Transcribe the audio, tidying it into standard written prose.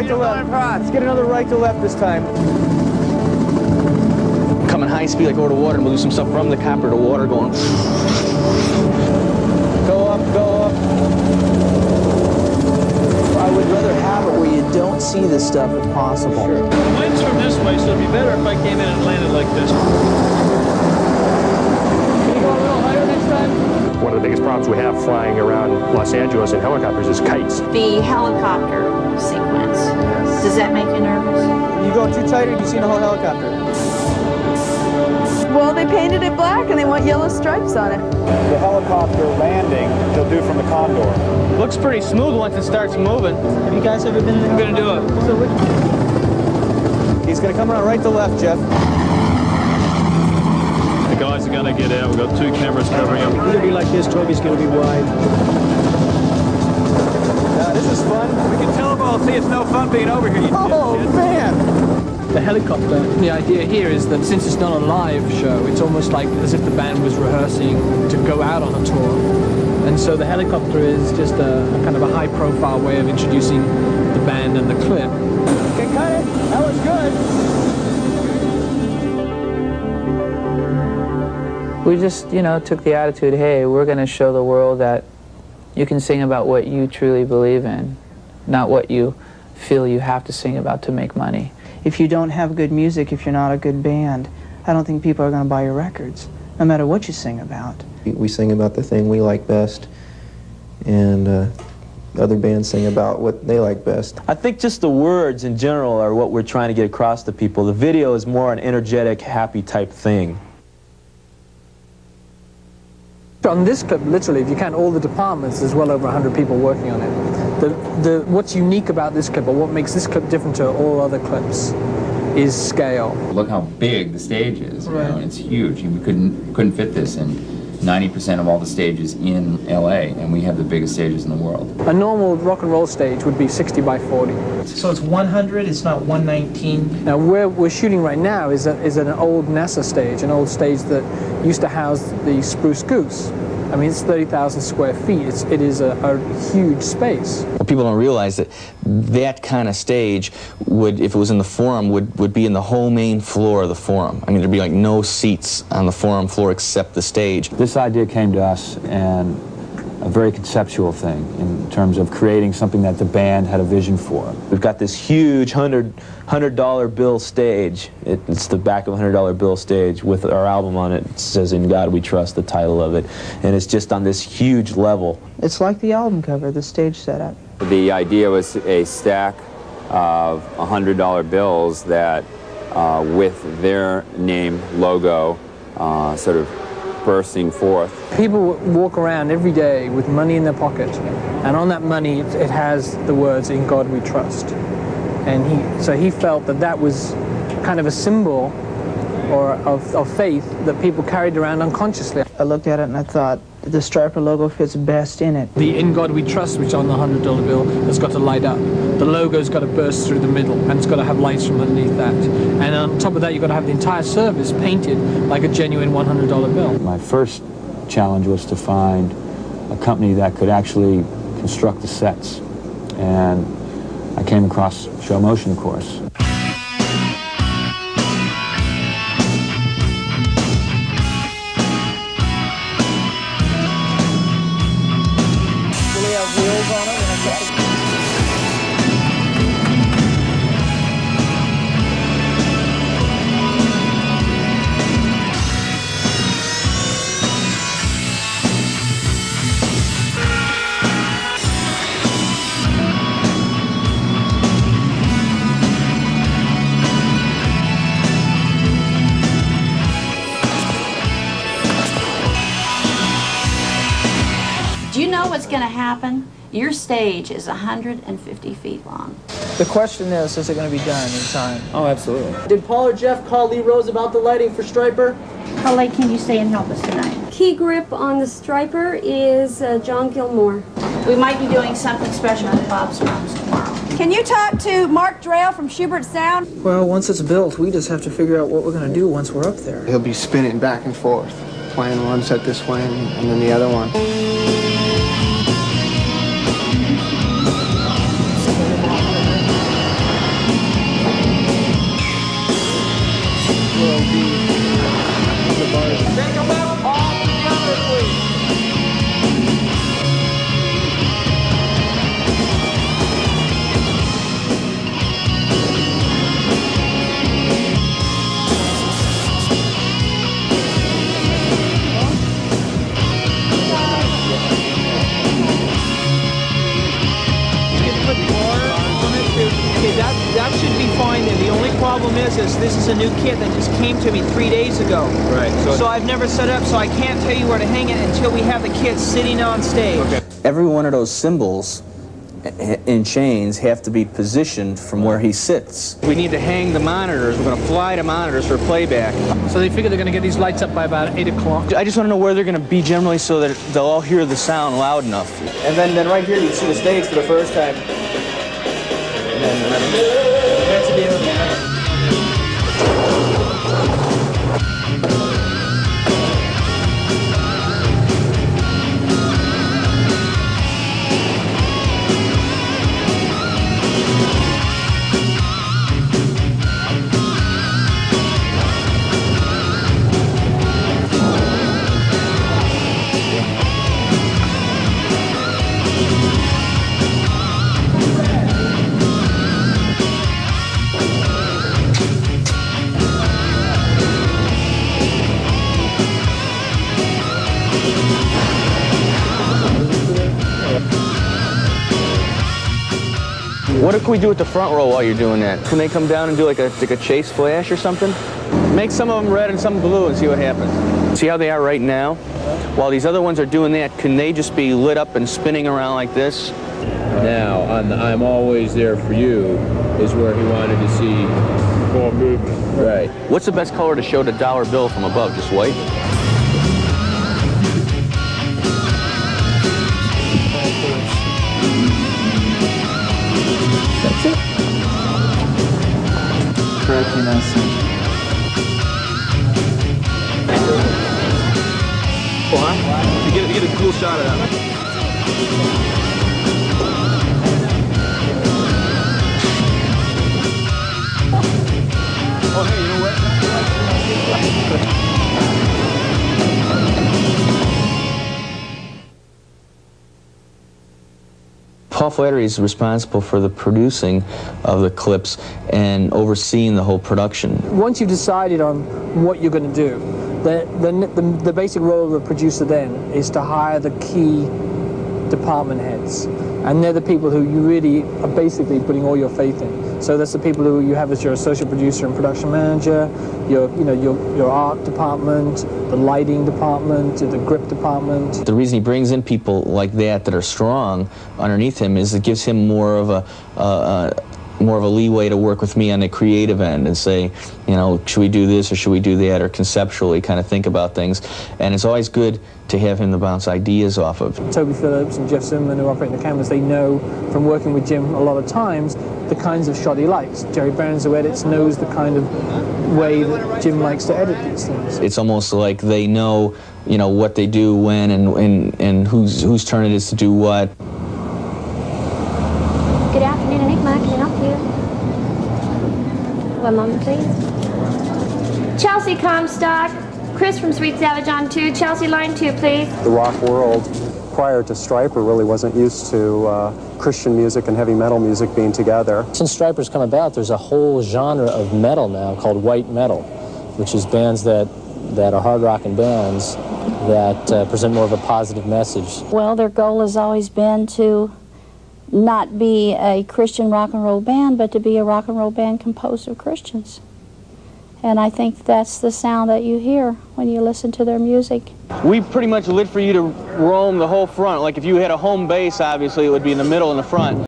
to left. Let's get another right to left this time. Coming high speed like over the water, and we'll do some stuff from the copter to water going. Go up, go up. I would rather have it where you don't see this stuff if possible. Sure. The wind's from this way, so it'd be better if I came in and landed like this. Can you go a little higher next time? One of the biggest problems we have flying around Los Angeles in helicopters is kites. The helicopter sequence, does that make you nervous? You go too tight, or you see the whole helicopter? Well, they painted it black and they want yellow stripes on it. The helicopter landing, they'll do from the Condor. Looks pretty smooth once it starts moving. Have you guys ever been in? I'm gonna do it. He's gonna come around right to left, Jeff. The guys are gonna get out. We've got 2 cameras covering them. It's gonna be like this. Toby's gonna be wide. This is fun. We can tell them all, see, it's no fun being over here. Oh, man. The helicopter. The idea here is that since it's not a live show, it's almost like as if the band was rehearsing to go out on a tour. And so the helicopter is just a kind of a high-profile way of introducing the band and the clip. Okay, cut it. That was good. We just, you know, took the attitude, hey, we're going to show the world that you can sing about what you truly believe in, not what you feel you have to sing about to make money. If you don't have good music, if you're not a good band, I don't think people are going to buy your records, no matter what you sing about. We sing about the thing we like best, and other bands sing about what they like best. I think just the words in general are what we're trying to get across to people. The video is more an energetic, happy type thing. On this clip, literally, if you count all the departments, there's well over 100 people working on it. What's unique about this clip, or what makes this clip different to all other clips, is scale. Look how big the stage is. You know, it's huge. We couldn't fit this in 90% of all the stages in LA, and we have the biggest stages in the world. A normal rock and roll stage would be 60 by 40. So it's 100, it's not 119? Now, where we're shooting right now is an old NASA stage, an old stage that used to house the Spruce Goose. I mean, it's 30,000 square feet. It is a huge space. Well, people don't realize that that kind of stage would, if it was in the Forum, would be in the whole main floor of the Forum. I mean, there'd be like no seats on the Forum floor except the stage. This idea came to us, and a very conceptual thing in terms of creating something that the band had a vision for. We've got this huge $100 bill stage. It's the back of a $100 bill stage with our album on it. It says "In God We Trust," the title of it, and it's just on this huge level. It's like the album cover, the stage setup. The idea was a stack of $100 bills that, with their name, logo, sort of bursting forth. People walk around every day with money in their pocket, and on that money it has the words "In God We Trust." And so he felt that that was kind of a symbol of faith that people carried around unconsciously. I looked at it and I thought, the Stryper logo fits best in it. The "In God We Trust," which is on the $100 bill, has got to light up. The logo's got to burst through the middle, and it's got to have lights from underneath that. And on top of that, you've got to have the entire service painted like a genuine $100 bill. My first challenge was to find a company that could actually construct the sets. And I came across Show Motion, of course. Do you know what's going to happen? Your stage is 150 feet long. The question is it going to be done in time? Oh, absolutely. Did Paul or Jeff call Lee Rose about the lighting for Stryper? How late can you stay and help us tonight? Key grip on the Stryper is John Gilmore. We might be doing something special with Bob's drums tomorrow. Can you talk to Mark Drell from Schubert Sound? Well, once it's built, we just have to figure out what we're going to do once we're up there. He'll be spinning back and forth, playing one set this way and then the other one. problem is this is a new kit that just came to me 3 days ago. Right. So I've never set up, so I can't tell you where to hang it until we have the kit sitting on stage. Okay. Every one of those cymbals in chains have to be positioned from where he sits. We need to hang the monitors. We're going to fly the monitors for playback. So they figure they're going to get these lights up by about 8 o'clock. I just want to know where they're going to be generally so that they'll all hear the sound loud enough. And then right here you see the stage for the first time. And then that's the deal. What can we do at the front row while you're doing that? Can they come down and do like a chase flash or something? Make some of them red and some blue and see what happens. See how they are right now? While these other ones are doing that, can they just be lit up and spinning around like this? Now, on the I'm Always There For You is where he wanted to see more movement. Right. What's the best color to show the dollar bill from above? Just white? That's it. Pretty nice. Cool, huh? You get a cool shot of that. Oh, hey, you know what? Paul Flattery is responsible for the producing of the clips and overseeing the whole production. Once you've decided on what you're going to do, the basic role of the producer then is to hire the key department heads. And they're the people who you really are basically putting all your faith in. So that's the people who you have as your associate producer and production manager, your art department, the lighting department, the grip department. The reason he brings in people like that are strong underneath him is it gives him more of a leeway to work with me on the creative end and say, you know, should we do this or should we do that, or conceptually kind of think about things. And it's always good to have him to bounce ideas off of. Toby Phillips and Jeff Zimmerman, who operate the cameras, they know from working with Jim a lot of times the kinds of shot he likes. Jerry Burns, who edits, knows the kind of way that Jim likes to edit these things. It's almost like they know, you know, what they do when and whose turn it is to do what. Good afternoon, Enigma. Can I help you? One moment, please. Chelsea Comstock. Chris from Sweet Savage on 2. Chelsea, line 2, please. The rock world prior to Stryper really wasn't used to Christian music and heavy metal music being together. Since Stryper's come about, there's a whole genre of metal now called white metal, which is bands that are hard rocking bands that present more of a positive message. Well, their goal has always been to not be a Christian rock and roll band, but to be a rock and roll band composed of Christians. And I think that's the sound that you hear when you listen to their music. We pretty much lit for you to roam the whole front. Like if you had a home base, obviously it would be in the middle and the front.